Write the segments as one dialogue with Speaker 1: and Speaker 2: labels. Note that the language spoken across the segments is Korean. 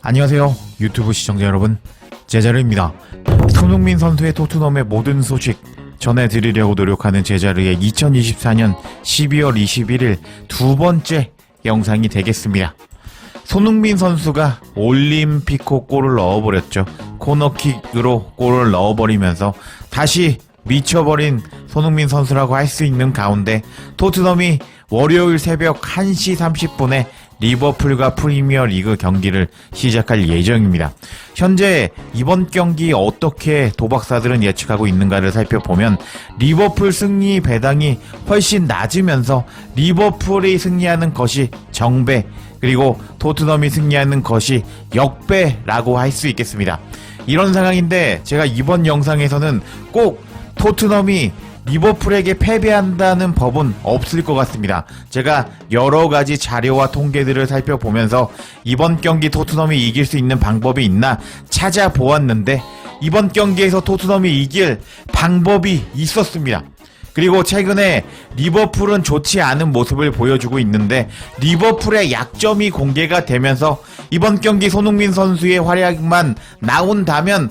Speaker 1: 안녕하세요 유튜브 시청자 여러분, 제자르입니다. 손흥민 선수의 토트넘의 모든 소식 전해드리려고 노력하는 제자르의 2024년 12월 21일 두 번째 영상이 되겠습니다. 손흥민 선수가 올림피코 골을 넣어버렸죠. 코너킥으로 골을 넣어버리면서 다시 미쳐버린 손흥민 선수라고 할 수 있는 가운데 토트넘이 월요일 새벽 1시 30분에 리버풀과 프리미어리그 경기를 시작할 예정입니다. 현재 이번 경기 어떻게 도박사들은 예측하고 있는가를 살펴보면 리버풀 승리 배당이 훨씬 낮으면서 리버풀이 승리하는 것이 정배, 그리고 토트넘이 승리하는 것이 역배라고 할 수 있겠습니다. 이런 상황인데 제가 이번 영상에서는 꼭 토트넘이 리버풀에게 패배한다는 법은 없을 것 같습니다. 제가 여러가지 자료와 통계들을 살펴보면서 이번 경기 토트넘이 이길 수 있는 방법이 있나 찾아보았는데 이번 경기에서 토트넘이 이길 방법이 있었습니다. 그리고 최근에 리버풀은 좋지 않은 모습을 보여주고 있는데 리버풀의 약점이 공개가 되면서 이번 경기 손흥민 선수의 활약만 나온다면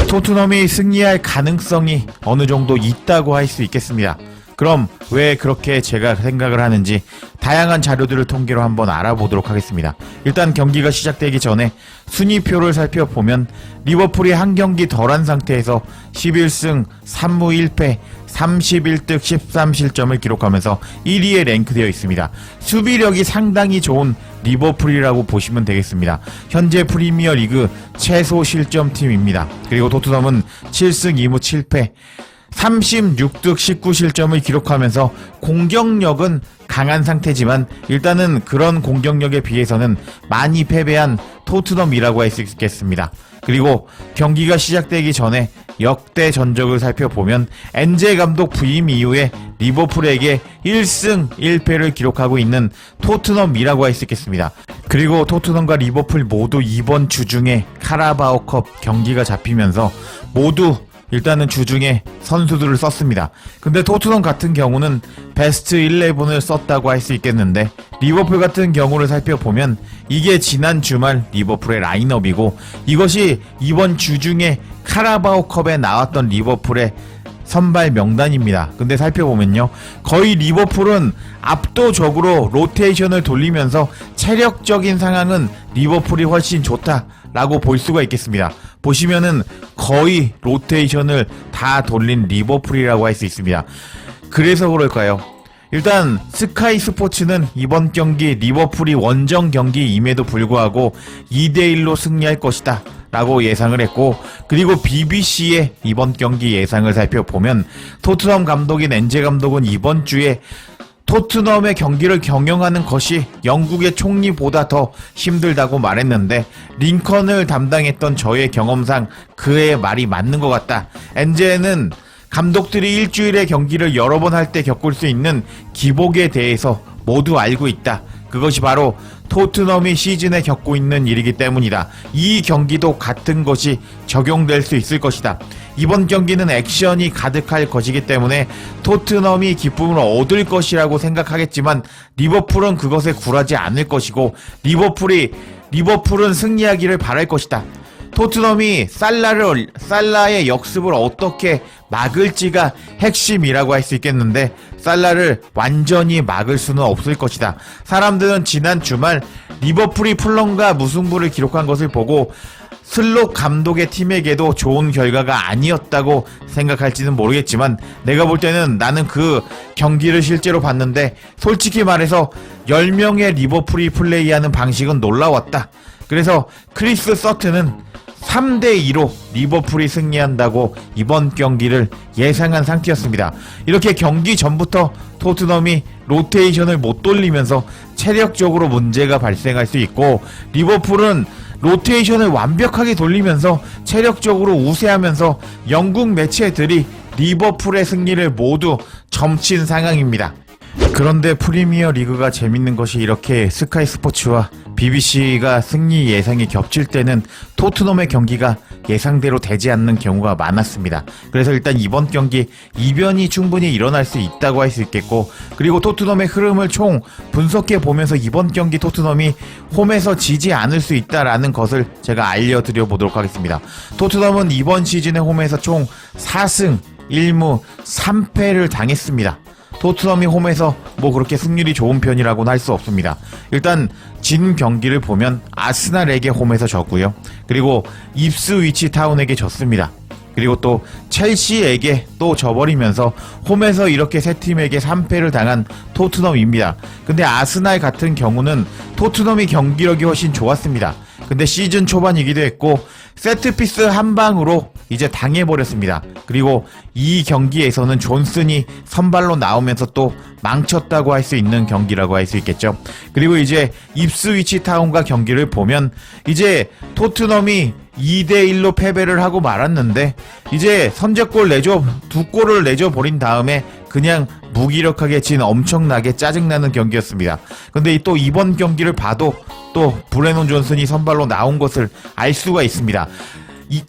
Speaker 1: 토트넘이 승리할 가능성이 어느 정도 있다고 할 수 있겠습니다. 그럼 왜 그렇게 제가 생각을 하는지 다양한 자료들을 통계로 한번 알아보도록 하겠습니다. 일단 경기가 시작되기 전에 순위표를 살펴보면 리버풀이 한 경기 덜한 상태에서 11승 3무 1패 31득 13실점을 기록하면서 1위에 랭크되어 있습니다. 수비력이 상당히 좋은 리버풀이라고 보시면 되겠습니다. 현재 프리미어리그 최소 실점팀입니다. 그리고 토트넘은 7승 2무 7패 36득 19실점을 기록하면서 공격력은 강한 상태지만 일단은 그런 공격력에 비해서는 많이 패배한 토트넘이라고 할 수 있겠습니다. 그리고 경기가 시작되기 전에 역대 전적을 살펴보면 엔제 감독 부임 이후에 리버풀에게 1승 1패를 기록하고 있는 토트넘이라고 할 수 있겠습니다. 그리고 토트넘과 리버풀 모두 이번 주 중에 카라바오컵 경기가 잡히면서 모두 일단은 주중에 선수들을 썼습니다. 근데 토트넘 같은 경우는 베스트 11을 썼다고 할 수 있겠는데 리버풀 같은 경우를 살펴보면 이게 지난 주말 리버풀의 라인업이고 이것이 이번 주중에 카라바오컵에 나왔던 리버풀의 선발 명단입니다. 근데 살펴보면요, 거의 리버풀은 압도적으로 로테이션을 돌리면서 체력적인 상황은 리버풀이 훨씬 좋다라고 볼 수가 있겠습니다. 보시면은 거의 로테이션을 다 돌린 리버풀이라고 할 수 있습니다. 그래서 그럴까요? 일단 스카이 스포츠는 이번 경기 리버풀이 원정 경기임에도 불구하고 2대1로 승리할 것이다 라고 예상을 했고, 그리고 BBC의 이번 경기 예상을 살펴보면 토트넘 감독인 엔제 감독은 이번 주에 토트넘의 경기를 경영하는 것이 영국의 총리보다 더 힘들다고 말했는데 링컨을 담당했던 저의 경험상 그의 말이 맞는 것 같다. 엔제는 감독들이 일주일에 경기를 여러 번 할 때 겪을 수 있는 기복에 대해서 모두 알고 있다. 그것이 바로 토트넘이 시즌에 겪고 있는 일이기 때문이다. 이 경기도 같은 것이 적용될 수 있을 것이다. 이번 경기는 액션이 가득할 것이기 때문에 토트넘이 기쁨을 얻을 것이라고 생각하겠지만 리버풀은 그것에 굴하지 않을 것이고 리버풀은 승리하기를 바랄 것이다. 토트넘이 살라의 역습을 어떻게 막을지가 핵심이라고 할 수 있겠는데 살라를 완전히 막을 수는 없을 것이다. 사람들은 지난 주말 리버풀이 풀럼과 무승부를 기록한 것을 보고 슬롯 감독의 팀에게도 좋은 결과가 아니었다고 생각할지는 모르겠지만 내가 볼 때는 나는 그 경기를 실제로 봤는데 솔직히 말해서 10명의 리버풀이 플레이하는 방식은 놀라웠다. 그래서 크리스 서튼은 3대2로 리버풀이 승리한다고 이번 경기를 예상한 상태였습니다. 이렇게 경기 전부터 토트넘이 로테이션을 못 돌리면서 체력적으로 문제가 발생할 수 있고 리버풀은 로테이션을 완벽하게 돌리면서 체력적으로 우세하면서 영국 매체들이 리버풀의 승리를 모두 점친 상황입니다. 그런데 프리미어 리그가 재밌는 것이 이렇게 스카이 스포츠와 BBC가 승리 예상이 겹칠 때는 토트넘의 경기가 예상대로 되지 않는 경우가 많았습니다. 그래서 일단 이번 경기 이변이 충분히 일어날 수 있다고 할 수 있겠고, 그리고 토트넘의 흐름을 총 분석해 보면서 이번 경기 토트넘이 홈에서 지지 않을 수 있다라는 것을 제가 알려드려 보도록 하겠습니다. 토트넘은 이번 시즌에 홈에서 총 4승 1무 3패를 당했습니다. 토트넘이 홈에서 뭐 그렇게 승률이 좋은 편이라고는 할 수 없습니다. 일단 진 경기를 보면 아스날에게 홈에서 졌고요. 그리고 입스위치 타운에게 졌습니다. 그리고 또 첼시에게 또 져버리면서 홈에서 이렇게 세 팀에게 3패를 당한 토트넘입니다. 근데 아스날 같은 경우는 토트넘이 경기력이 훨씬 좋았습니다. 근데 시즌 초반이기도 했고 세트피스 한 방으로 이제 당해버렸습니다. 그리고 이 경기에서는 존슨이 선발로 나오면서 또 망쳤다고 할 수 있는 경기라고 할 수 있겠죠. 그리고 이제 입스위치 타운과 경기를 보면 이제 토트넘이 2대1로 패배를 하고 말았는데 이제 선제골 두 골을 내줘버린 다음에 그냥 무기력하게 진 엄청나게 짜증나는 경기였습니다. 근데 또 이번 경기를 봐도 또 브레논 존슨이 선발로 나온 것을 알 수가 있습니다.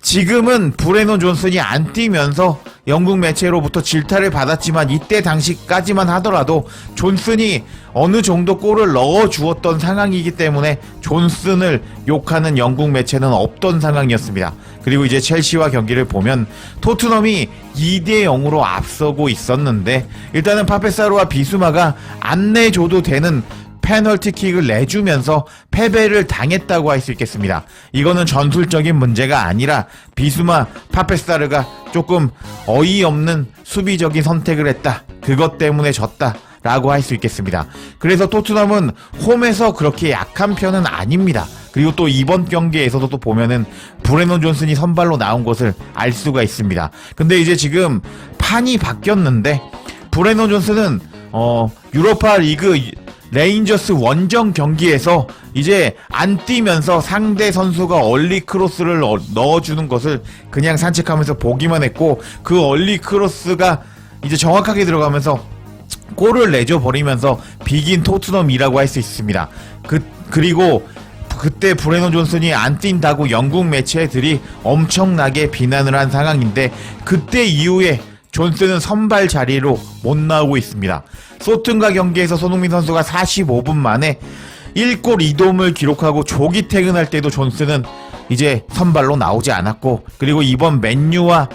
Speaker 1: 지금은 브레논 존슨이 안 뛰면서 영국 매체로부터 질타를 받았지만 이때 당시까지만 하더라도 존슨이 어느 정도 골을 넣어주었던 상황이기 때문에 존슨을 욕하는 영국 매체는 없던 상황이었습니다. 그리고 이제 첼시와 경기를 보면 토트넘이 2대0으로 앞서고 있었는데 일단은 파페사루와 비수마가 안 내줘도 되는 페널티킥을 내주면서 패배를 당했다고 할 수 있겠습니다. 이거는 전술적인 문제가 아니라 비수마 파페사르가 조금 어이없는 수비적인 선택을 했다. 그것 때문에 졌다. 라고 할 수 있겠습니다. 그래서 토트넘은 홈에서 그렇게 약한 편은 아닙니다. 그리고 또 이번 경기에서도 또 보면은 브레논 존슨이 선발로 나온 것을 알 수가 있습니다. 근데 이제 지금 판이 바뀌었는데 브레논 존슨은 유로파 리그 레인저스 원정 경기에서 이제 안 뛰면서 상대 선수가 얼리 크로스를 넣어주는 것을 그냥 산책하면서 보기만 했고 그 얼리 크로스가 이제 정확하게 들어가면서 골을 내줘 버리면서 비긴 토트넘이라고 할 수 있습니다. 그리고 그때 브레논 존슨이 안 뛴다고 영국 매체들이 엄청나게 비난을 한 상황인데 그때 이후에 존슨은 선발 자리로 못 나오고 있습니다. 소튼과 경기에서 손흥민 선수가 45분 만에 1골 2도움을 기록하고 조기 퇴근할 때도 존슨은 이제 선발로 나오지 않았고 그리고 이번 맨유와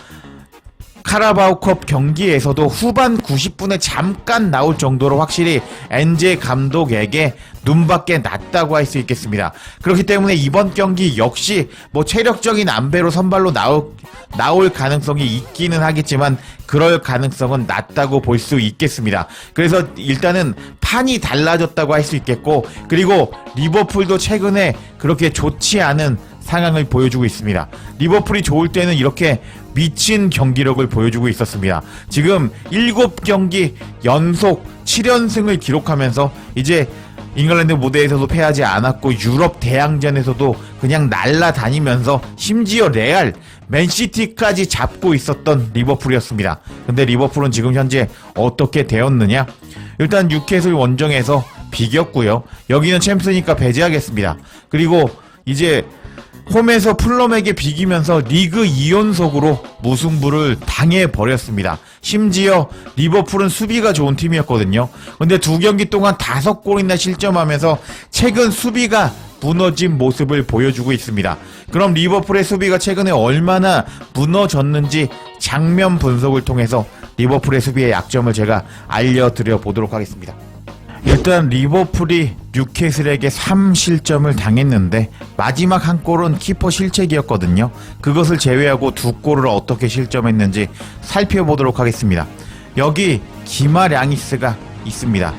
Speaker 1: 카라바오컵 경기에서도 후반 90분에 잠깐 나올 정도로 확실히 엔제 감독에게 눈밖에 났다고 할 수 있겠습니다. 그렇기 때문에 이번 경기 역시 뭐 체력적인 안배로 선발로 나올 가능성이 있기는 하겠지만 그럴 가능성은 낮다고 볼 수 있겠습니다. 그래서 일단은 판이 달라졌다고 할 수 있겠고 그리고 리버풀도 최근에 그렇게 좋지 않은 상황을 보여주고 있습니다. 리버풀이 좋을 때는 이렇게 미친 경기력을 보여주고 있었습니다. 지금 7경기 연속 7연승을 기록하면서 이제 잉글랜드 무대에서도 패하지 않았고 유럽 대항전에서도 그냥 날아다니면서 심지어 레알, 맨시티까지 잡고 있었던 리버풀이었습니다. 근데 리버풀은 지금 현재 어떻게 되었느냐? 일단 뉴캐슬 원정에서 비겼고요. 여기는 챔스니까 배제하겠습니다. 그리고 이제 홈에서 풀럼에게 비기면서 리그 2연속으로 무승부를 당해버렸습니다. 심지어 리버풀은 수비가 좋은 팀이었거든요. 근데 2경기 동안 5골이나 실점하면서 최근 수비가 무너진 모습을 보여주고 있습니다. 그럼 리버풀의 수비가 최근에 얼마나 무너졌는지 장면 분석을 통해서 리버풀의 수비의 약점을 제가 알려드려 보도록 하겠습니다. 일단 리버풀이 뉴캐슬에게 3실점을 당했는데 마지막 한 골은 키퍼 실책이었거든요. 그것을 제외하고 2골을 어떻게 실점했는지 살펴보도록 하겠습니다. 여기 기마량이스가 있습니다.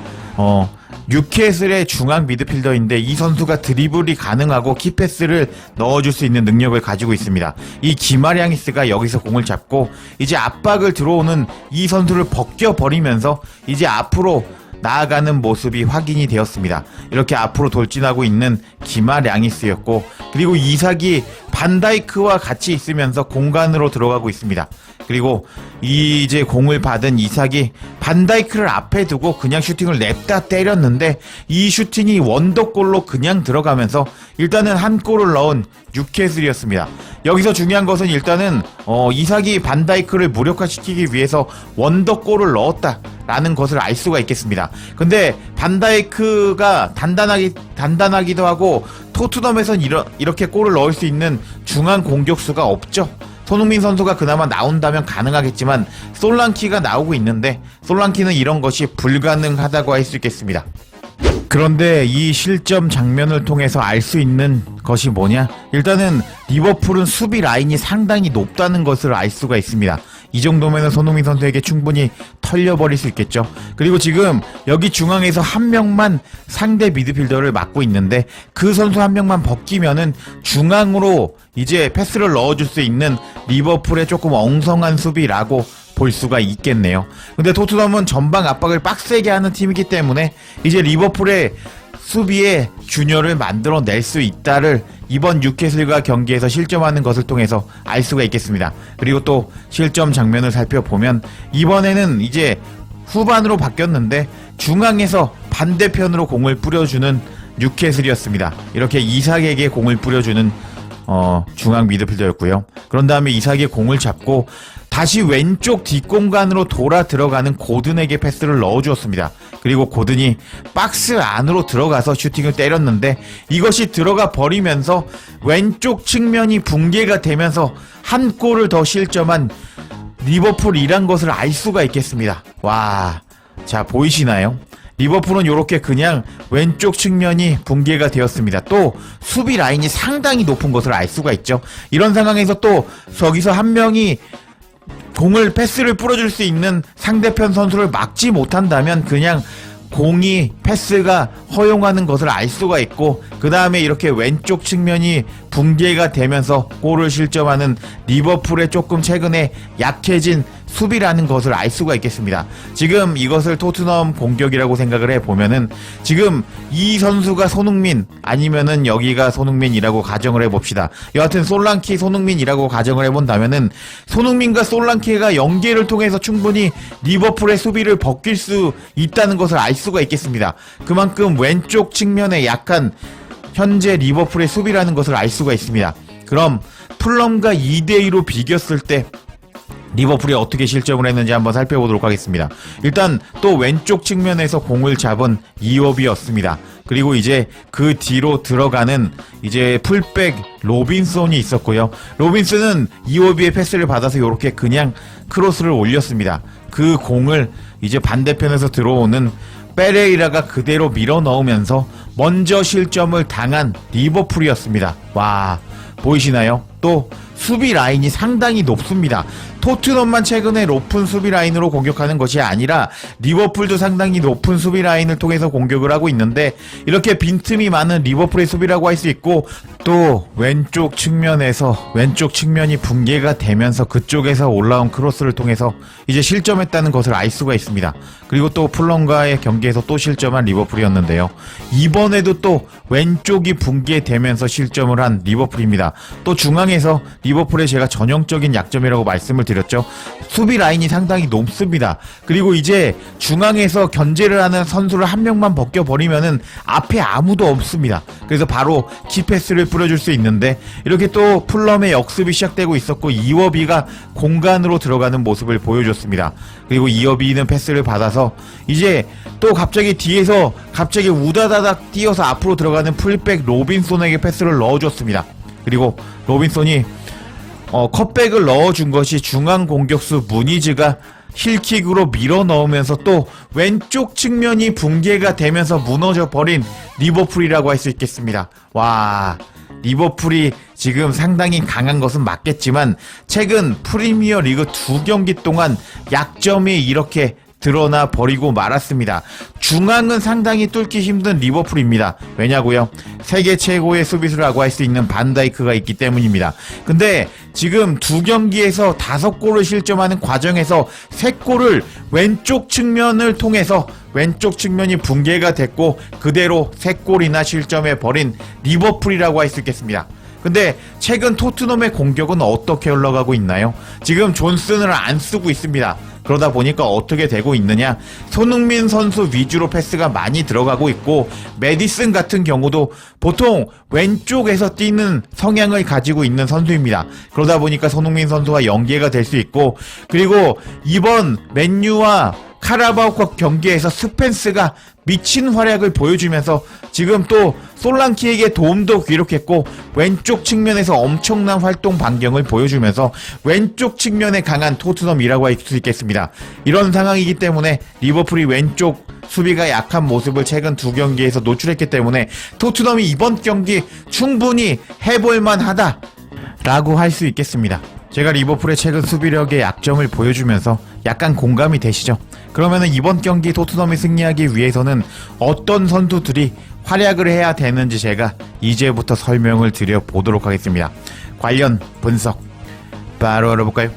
Speaker 1: 뉴캐슬의 중앙 미드필더인데 이 선수가 드리블이 가능하고 키패스를 넣어줄 수 있는 능력을 가지고 있습니다. 이 기마량이스가 여기서 공을 잡고 이제 압박을 들어오는 이 선수를 벗겨버리면서 이제 앞으로 나아가는 모습이 확인이 되었습니다. 이렇게 앞으로 돌진하고 있는 기마량이스였고 그리고 이삭이 반다이크와 같이 있으면서 공간으로 들어가고 있습니다. 그리고 이제 공을 받은 이삭이 반다이크를 앞에 두고 그냥 슈팅을 냅다 때렸는데 이 슈팅이 원더골로 그냥 들어가면서 일단은 한 골을 넣은 뉴캐슬이었습니다. 여기서 중요한 것은 일단은 이삭이 반다이크를 무력화시키기 위해서 원더골을 넣었다라는 것을 알 수가 있겠습니다. 근데 반다이크가 단단하기도 하고 토트넘에선 이렇게 골을 넣을 수 있는 중앙 공격수가 없죠. 손흥민 선수가 그나마 나온다면 가능하겠지만 솔랑키가 나오고 있는데 솔랑키는 이런 것이 불가능하다고 할 수 있겠습니다. 그런데 이 실점 장면을 통해서 알 수 있는 것이 뭐냐? 일단은 리버풀은 수비 라인이 상당히 높다는 것을 알 수가 있습니다. 이 정도면 손흥민 선수에게 충분히 털려버릴 수 있겠죠. 그리고 지금 여기 중앙에서 한 명만 상대 미드필더를 맡고 있는데 그 선수 한 명만 벗기면은 중앙으로 이제 패스를 넣어줄 수 있는 리버풀의 조금 엉성한 수비라고 볼 수가 있겠네요. 근데 토트넘은 전방 압박을 빡세게 하는 팀이기 때문에 이제 리버풀의 수비에 균열을 만들어낼 수 있다를 이번 뉴캐슬과 경기에서 실점하는 것을 통해서 알 수가 있겠습니다. 그리고 또 실점 장면을 살펴보면 이번에는 이제 후반으로 바뀌었는데 중앙에서 반대편으로 공을 뿌려주는 뉴캐슬이었습니다. 이렇게 이삭에게 공을 뿌려주는 중앙 미드필더였고요. 그런 다음에 이삭이 공을 잡고 다시 왼쪽 뒷공간으로 돌아 들어가는 고든에게 패스를 넣어주었습니다. 그리고 고든이 박스 안으로 들어가서 슈팅을 때렸는데 이것이 들어가 버리면서 왼쪽 측면이 붕괴가 되면서 한 골을 더 실점한 리버풀이란 것을 알 수가 있겠습니다. 와, 자 보이시나요? 리버풀은 이렇게 그냥 왼쪽 측면이 붕괴가 되었습니다. 또 수비 라인이 상당히 높은 것을 알 수가 있죠. 이런 상황에서 또 저기서 한 명이 공을 패스를 뿌려줄 수 있는 상대편 선수를 막지 못한다면 그냥 공이 패스가 허용하는 것을 알 수가 있고 그 다음에 이렇게 왼쪽 측면이 붕괴가 되면서 골을 실점하는 리버풀의 조금 최근에 약해진 수비라는 것을 알 수가 있겠습니다. 지금 이것을 토트넘 공격이라고 생각을 해보면은 지금 이 선수가 손흥민 아니면은 여기가 손흥민이라고 가정을 해봅시다. 여하튼 솔랑키 손흥민이라고 가정을 해본다면은 손흥민과 솔랑키가 연계를 통해서 충분히 리버풀의 수비를 벗길 수 있다는 것을 알 수가 있겠습니다. 그만큼 왼쪽 측면에 약한 현재 리버풀의 수비라는 것을 알 수가 있습니다. 그럼 풀럼과 2대2로 비겼을 때 리버풀이 어떻게 실점을 했는지 한번 살펴보도록 하겠습니다. 일단 또 왼쪽 측면에서 공을 잡은 이워비였습니다. 그리고 이제 그 뒤로 들어가는 이제 풀백 로빈손이 있었고요. 로빈슨은 이워비의 패스를 받아서 이렇게 그냥 크로스를 올렸습니다. 그 공을 이제 반대편에서 들어오는 페레이라가 그대로 밀어 넣으면서 먼저 실점을 당한 리버풀이었습니다. 와, 보이시나요? 또 수비 라인이 상당히 높습니다. 토트넘만 최근에 높은 수비 라인으로 공격하는 것이 아니라 리버풀도 상당히 높은 수비 라인을 통해서 공격을 하고 있는데 이렇게 빈틈이 많은 리버풀의 수비라고 할 수 있고 또 왼쪽 측면이 붕괴가 되면서 그쪽에서 올라온 크로스를 통해서 이제 실점했다는 것을 알 수가 있습니다. 그리고 또 풀럼과의 경기에서 또 실점한 리버풀이었는데요. 이번에도 또 왼쪽이 붕괴되면서 실점을 한 리버풀입니다. 또 중앙에서 리버풀의 제가 전형적인 약점이라고 말씀을 드렸죠. 수비 라인이 상당히 높습니다. 그리고 이제 중앙에서 견제를 하는 선수를 한 명만 벗겨버리면은 앞에 아무도 없습니다. 그래서 바로 키패스를 뿌려줄 수 있는데 이렇게 또 풀럼의 역습이 시작되고 있었고 이워비가 공간으로 들어가는 모습을 보여줬습니다. 그리고 이워비는 패스를 받아서 이제 또 갑자기 뒤에서 갑자기 우다다닥 뛰어서 앞으로 들어가는 풀백 로빈손에게 패스를 넣어줬습니다. 그리고 로빈손이 컷백을 넣어준 것이 중앙 공격수 무니즈가 힐킥으로 밀어 넣으면서 또 왼쪽 측면이 붕괴가 되면서 무너져 버린 리버풀이라고 할 수 있겠습니다. 와, 리버풀이 지금 상당히 강한 것은 맞겠지만 최근 프리미어 리그 2경기 동안 약점이 이렇게 드러나 버리고 말았습니다. 중앙은 상당히 뚫기 힘든 리버풀입니다. 왜냐고요? 세계 최고의 수비수라고 할 수 있는 반다이크가 있기 때문입니다. 근데 지금 2경기에서 5골을 실점하는 과정에서 3골을 왼쪽 측면을 통해서 왼쪽 측면이 붕괴가 됐고 그대로 3골이나 실점해 버린 리버풀이라고 할 수 있겠습니다. 근데 최근 토트넘의 공격은 어떻게 흘러가고 있나요? 지금 존슨을 안 쓰고 있습니다. 그러다 보니까 어떻게 되고 있느냐, 손흥민 선수 위주로 패스가 많이 들어가고 있고, 메디슨 같은 경우도 보통 왼쪽에서 뛰는 성향을 가지고 있는 선수입니다. 그러다 보니까 손흥민 선수와 연계가 될 수 있고, 그리고 이번 맨유와 카라바오컵 경기에서 스펜스가 미친 활약을 보여주면서 지금 또 솔랑키에게 도움도 기록했고, 왼쪽 측면에서 엄청난 활동 반경을 보여주면서 왼쪽 측면에 강한 토트넘이라고 할 수 있겠습니다. 이런 상황이기 때문에 리버풀이 왼쪽 수비가 약한 모습을 최근 두 경기에서 노출했기 때문에 토트넘이 이번 경기 충분히 해볼만 하다 라고 할 수 있겠습니다. 제가 리버풀의 최근 수비력의 약점을 보여주면서 약간 공감이 되시죠? 그러면은 이번 경기 토트넘이 승리하기 위해서는 어떤 선수들이 활약을 해야 되는지 제가 이제부터 설명을 드려보도록 하겠습니다. 관련 분석 바로 알아볼까요?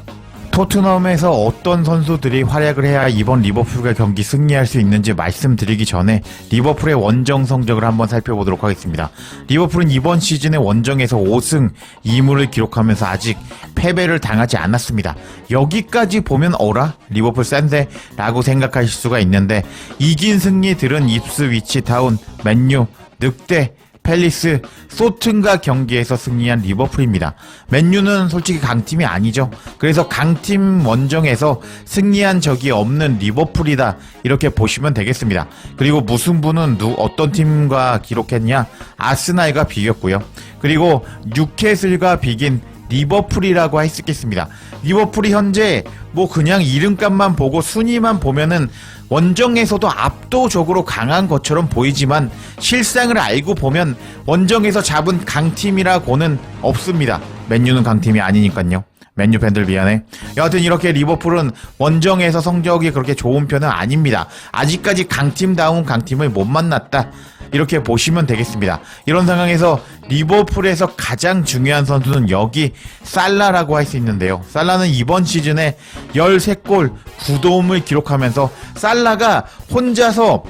Speaker 1: 토트넘에서 어떤 선수들이 활약을 해야 이번 리버풀과 경기 승리할 수 있는지 말씀드리기 전에 리버풀의 원정 성적을 한번 살펴보도록 하겠습니다. 리버풀은 이번 시즌에 원정에서 5승 2무를 기록하면서 아직 패배를 당하지 않았습니다. 여기까지 보면 어라? 리버풀 센데? 라고 생각하실 수가 있는데, 이긴 승리들은 입스위치 타운, 맨유, 늑대, 팰리스, 소튼과 경기에서 승리한 리버풀입니다. 맨유는 솔직히 강팀이 아니죠. 그래서 강팀 원정에서 승리한 적이 없는 리버풀이다, 이렇게 보시면 되겠습니다. 그리고 무승부는 어떤 팀과 기록했냐? 아스날과 비겼고요. 그리고 뉴캐슬과 비긴 리버풀이라고 할 수 있겠습니다. 리버풀이 현재 뭐 그냥 이름값만 보고 순위만 보면은 원정에서도 압도적으로 강한 것처럼 보이지만 실상을 알고 보면 원정에서 잡은 강팀이라고는 없습니다. 맨유는 강팀이 아니니까요. 맨유 팬들 미안해. 여하튼 이렇게 리버풀은 원정에서 성적이 그렇게 좋은 편은 아닙니다. 아직까지 강팀다운 강팀을 못 만났다, 이렇게 보시면 되겠습니다. 이런 상황에서 리버풀에서 가장 중요한 선수는 여기 살라라고 할 수 있는데요. 살라는 이번 시즌에 13골 9도움을 기록하면서 살라가 혼자서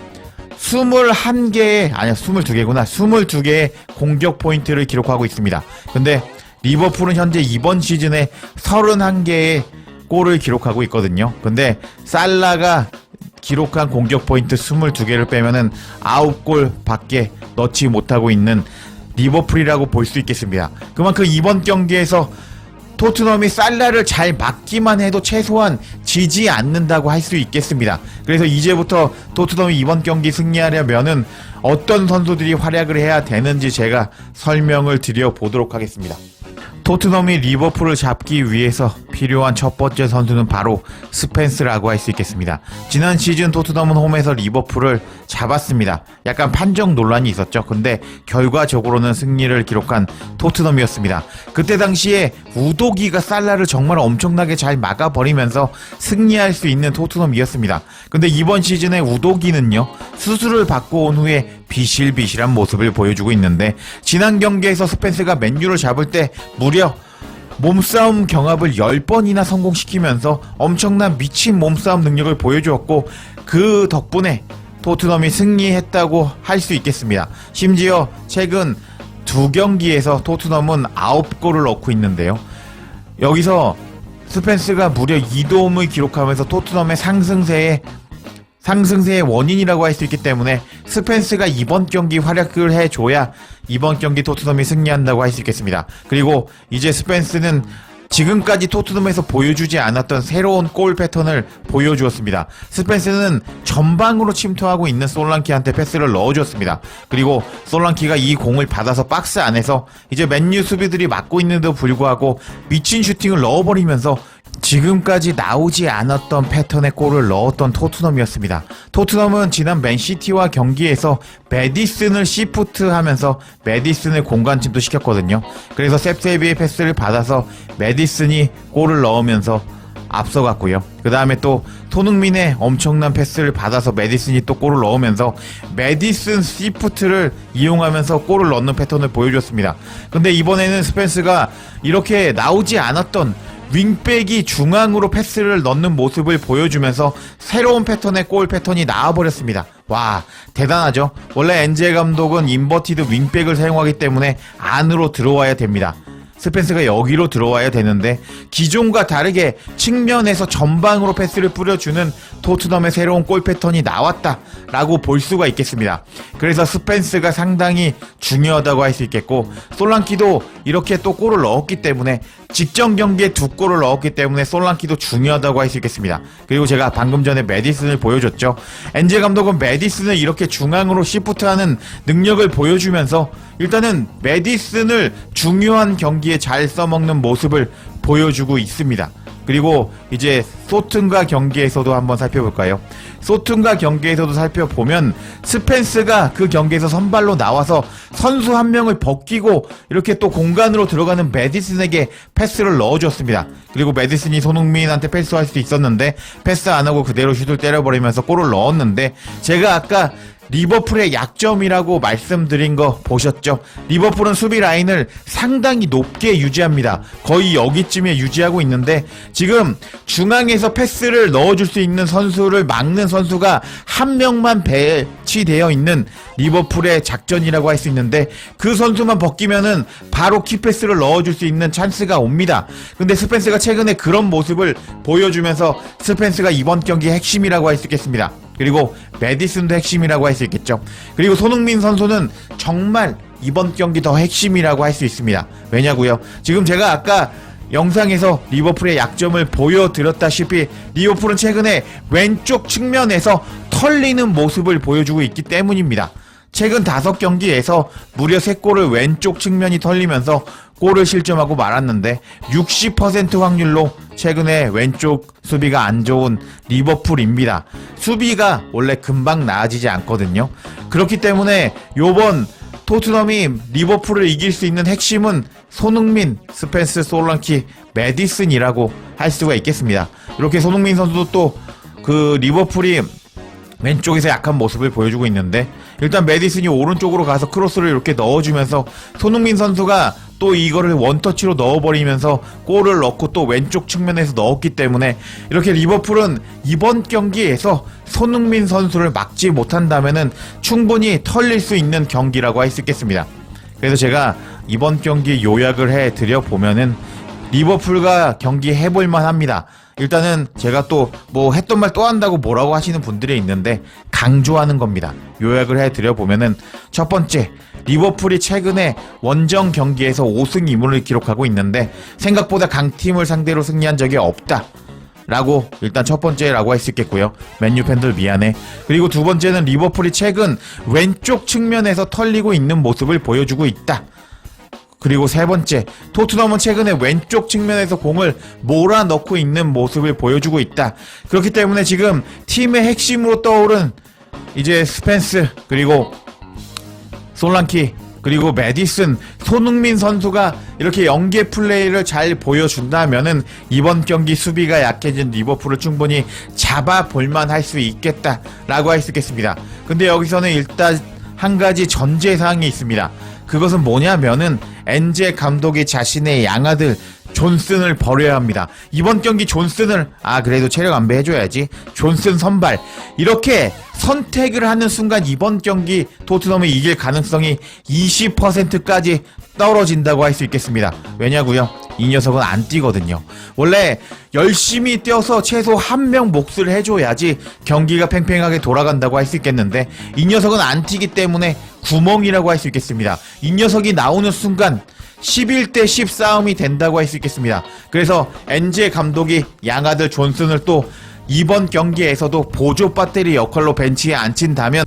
Speaker 1: 22개의 공격 포인트를 기록하고 있습니다. 근데 리버풀은 현재 이번 시즌에 31개의 골을 기록하고 있거든요. 근데 살라가 기록한 공격 포인트 22개를 빼면은 9골 밖에 넣지 못하고 있는 리버풀이라고 볼 수 있겠습니다. 그만큼 이번 경기에서 토트넘이 살라를 잘 막기만 해도 최소한 지지 않는다고 할 수 있겠습니다. 그래서 이제부터 토트넘이 이번 경기 승리하려면은 어떤 선수들이 활약을 해야 되는지 제가 설명을 드려보도록 하겠습니다. 토트넘이 리버풀을 잡기 위해서 필요한 첫 번째 선수는 바로 스펜스라고 할 수 있겠습니다. 지난 시즌 토트넘은 홈에서 리버풀을 잡았습니다. 약간 판정 논란이 있었죠. 근데 결과적으로는 승리를 기록한 토트넘이었습니다. 그때 당시에 우도기가 살라를 정말 엄청나게 잘 막아버리면서 승리할 수 있는 토트넘이었습니다. 근데 이번 시즌에 우도기는요, 수술을 받고 온 후에 비실비실한 모습을 보여주고 있는데, 지난 경기에서 스펜스가 맨유를 잡을 때 무려 몸싸움 경합을 10번이나 성공시키면서 엄청난 미친 몸싸움 능력을 보여주었고, 그 덕분에 토트넘이 승리했다고 할 수 있겠습니다. 심지어 최근 두 경기에서 토트넘은 9골을 넣고 있는데요. 여기서 스펜스가 무려 2도움을 기록하면서 토트넘의 상승세의 원인이라고 할 수 있기 때문에 스펜스가 이번 경기 활약을 해줘야 이번 경기 토트넘이 승리한다고 할 수 있겠습니다. 그리고 이제 스펜스는 지금까지 토트넘에서 보여주지 않았던 새로운 골 패턴을 보여주었습니다. 스펜스는 전방으로 침투하고 있는 솔랑키한테 패스를 넣어줬습니다. 그리고 솔랑키가 이 공을 받아서 박스 안에서 이제 맨유 수비들이 막고 있는데도 불구하고 미친 슈팅을 넣어버리면서 지금까지 나오지 않았던 패턴의 골을 넣었던 토트넘이었습니다. 토트넘은 지난 맨시티와 경기에서 메디슨을 시프트하면서 메디슨을 공간침도 시켰거든요. 그래서 셉세비의 패스를 받아서 메디슨이 골을 넣으면서 앞서갔고요. 그 다음에 또 손흥민의 엄청난 패스를 받아서 메디슨이 또 골을 넣으면서 메디슨 시프트를 이용하면서 골을 넣는 패턴을 보여줬습니다. 근데 이번에는 스펜스가 이렇게 나오지 않았던 윙백이 중앙으로 패스를 넣는 모습을 보여주면서 새로운 패턴의 골 패턴이 나와버렸습니다. 와, 대단하죠? 원래 엔제 감독은 인버티드 윙백을 사용하기 때문에 안으로 들어와야 됩니다. 스펜스가 여기로 들어와야 되는데 기존과 다르게 측면에서 전방으로 패스를 뿌려주는 토트넘의 새로운 골 패턴이 나왔다라고 볼 수가 있겠습니다. 그래서 스펜스가 상당히 중요하다고 할 수 있겠고, 솔랑키도 이렇게 또 골을 넣었기 때문에, 직전 경기에 2골을 넣었기 때문에 솔랑키도 중요하다고 할 수 있겠습니다. 그리고 제가 방금 전에 메디슨을 보여줬죠. 엔제 감독은 메디슨을 이렇게 중앙으로 시프트하는 능력을 보여주면서 일단은 메디슨을 중요한 경기에 잘 써먹는 모습을 보여주고 있습니다. 그리고 이제 소튼과 경기에서도 한번 살펴볼까요? 소튼과 경기에서도 살펴보면 스펜스가 그 경기에서 선발로 나와서 선수 한 명을 벗기고 이렇게 또 공간으로 들어가는 메디슨에게 패스를 넣어줬습니다. 그리고 메디슨이 손흥민한테 패스할 수 있었는데 패스 안 하고 그대로 슛을 때려버리면서 골을 넣었는데, 제가 아까 리버풀의 약점이라고 말씀드린 거 보셨죠? 리버풀은 수비 라인을 상당히 높게 유지합니다. 거의 여기쯤에 유지하고 있는데, 지금 중앙에서 패스를 넣어줄 수 있는 선수를 막는 선수가 한 명만 배치되어 있는 리버풀의 작전이라고 할 수 있는데, 그 선수만 벗기면은 바로 키패스를 넣어줄 수 있는 찬스가 옵니다. 근데 스펜스가 최근에 그런 모습을 보여주면서 스펜스가 이번 경기의 핵심이라고 할 수 있겠습니다. 그리고 메디슨도 핵심이라고 할 수 있겠죠. 그리고 손흥민 선수는 정말 이번 경기 더 핵심이라고 할 수 있습니다. 왜냐고요? 지금 제가 아까 영상에서 리버풀의 약점을 보여드렸다시피 리버풀은 최근에 왼쪽 측면에서 털리는 모습을 보여주고 있기 때문입니다. 최근 5경기에서 무려 3골을 왼쪽 측면이 털리면서 골을 실점하고 말았는데 60% 확률로 최근에 왼쪽 수비가 안 좋은 리버풀입니다. 수비가 원래 금방 나아지지 않거든요. 그렇기 때문에 요번 토트넘이 리버풀을 이길 수 있는 핵심은 손흥민, 스펜스, 솔랑키, 메디슨이라고 할 수가 있겠습니다. 이렇게 손흥민 선수도 또 그 리버풀이 왼쪽에서 약한 모습을 보여주고 있는데, 일단 메디슨이 오른쪽으로 가서 크로스를 이렇게 넣어주면서 손흥민 선수가 또 이거를 원터치로 넣어버리면서 골을 넣고 또 왼쪽 측면에서 넣었기 때문에 이렇게 리버풀은 이번 경기에서 손흥민 선수를 막지 못한다면은 충분히 털릴 수 있는 경기라고 할 수 있겠습니다. 그래서 제가 이번 경기 요약을 해드려 보면은 리버풀과 경기 해볼만 합니다. 일단은 제가 또 뭐 했던 말 또 한다고 뭐라고 하시는 분들이 있는데 강조하는 겁니다. 요약을 해드려보면은 첫 번째, 리버풀이 최근에 원정 경기에서 5승 2무를 기록하고 있는데 생각보다 강팀을 상대로 승리한 적이 없다 라고 일단 첫 번째라고 할 수 있겠고요. 맨유 팬들 미안해. 그리고 두 번째는 리버풀이 최근 왼쪽 측면에서 털리고 있는 모습을 보여주고 있다. 그리고 세 번째, 토트넘은 최근에 왼쪽 측면에서 공을 몰아넣고 있는 모습을 보여주고 있다. 그렇기 때문에 지금 팀의 핵심으로 떠오른 이제 스펜스, 그리고 솔랑키, 그리고 메디슨, 손흥민 선수가 이렇게 연계 플레이를 잘 보여준다면은 이번 경기 수비가 약해진 리버풀을 충분히 잡아볼만 할 수 있겠다라고 할 수 있겠습니다. 근데 여기서는 일단 한 가지 전제사항이 있습니다. 그것은 뭐냐면은 엔제 감독이 자신의 양아들 존슨을 버려야 합니다. 이번 경기 존슨을 그래도 체력 안배해줘야지, 존슨 선발, 이렇게 선택을 하는 순간 이번 경기 토트넘이 이길 가능성이 20%까지 떨어진다고 할 수 있겠습니다. 왜냐고요? 이 녀석은 안 뛰거든요. 원래 열심히 뛰어서 최소 한 명 몫을 해줘야지 경기가 팽팽하게 돌아간다고 할 수 있겠는데, 이 녀석은 안 뛰기 때문에 구멍이라고 할 수 있겠습니다. 이 녀석이 나오는 순간 11대 10 싸움이 된다고 할 수 있겠습니다. 그래서 엔제 감독이 양아들 존슨을 또 이번 경기에서도 보조 배터리 역할로 벤치에 앉힌다면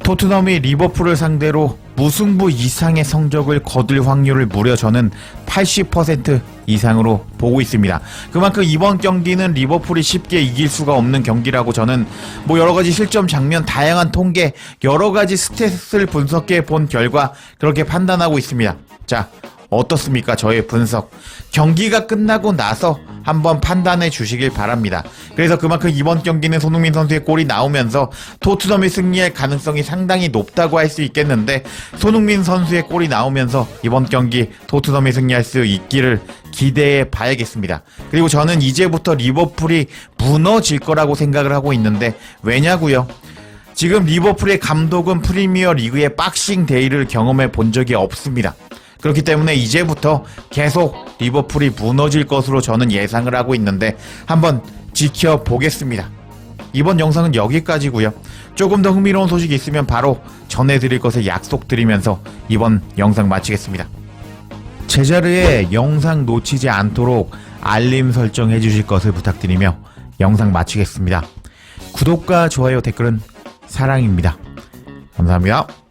Speaker 1: 토트넘이 리버풀을 상대로 무승부 이상의 성적을 거둘 확률을 무려 저는 80% 이상으로 보고 있습니다. 그만큼 이번 경기는 리버풀이 쉽게 이길 수가 없는 경기라고 저는 뭐 여러가지 실점 장면, 다양한 통계, 여러가지 스탯을 분석해 본 결과 그렇게 판단하고 있습니다. 자, 어떻습니까? 저의 분석. 경기가 끝나고 나서 한번 판단해 주시길 바랍니다. 그래서 그만큼 이번 경기는 손흥민 선수의 골이 나오면서 토트넘이 승리할 가능성이 상당히 높다고 할 수 있겠는데, 손흥민 선수의 골이 나오면서 이번 경기 토트넘이 승리할 수 있기를 기대해 봐야겠습니다. 그리고 저는 이제부터 리버풀이 무너질 거라고 생각을 하고 있는데, 왜냐고요? 지금 리버풀의 감독은 프리미어 리그의 박싱 데이를 경험해 본 적이 없습니다. 그렇기 때문에 이제부터 계속 리버풀이 무너질 것으로 저는 예상을 하고 있는데, 한번 지켜보겠습니다. 이번 영상은 여기까지고요. 조금 더 흥미로운 소식이 있으면 바로 전해드릴 것을 약속드리면서 이번 영상 마치겠습니다. 제자르의 영상 놓치지 않도록 알림 설정해 주실 것을 부탁드리며 영상 마치겠습니다. 구독과 좋아요, 댓글은 사랑입니다. 감사합니다.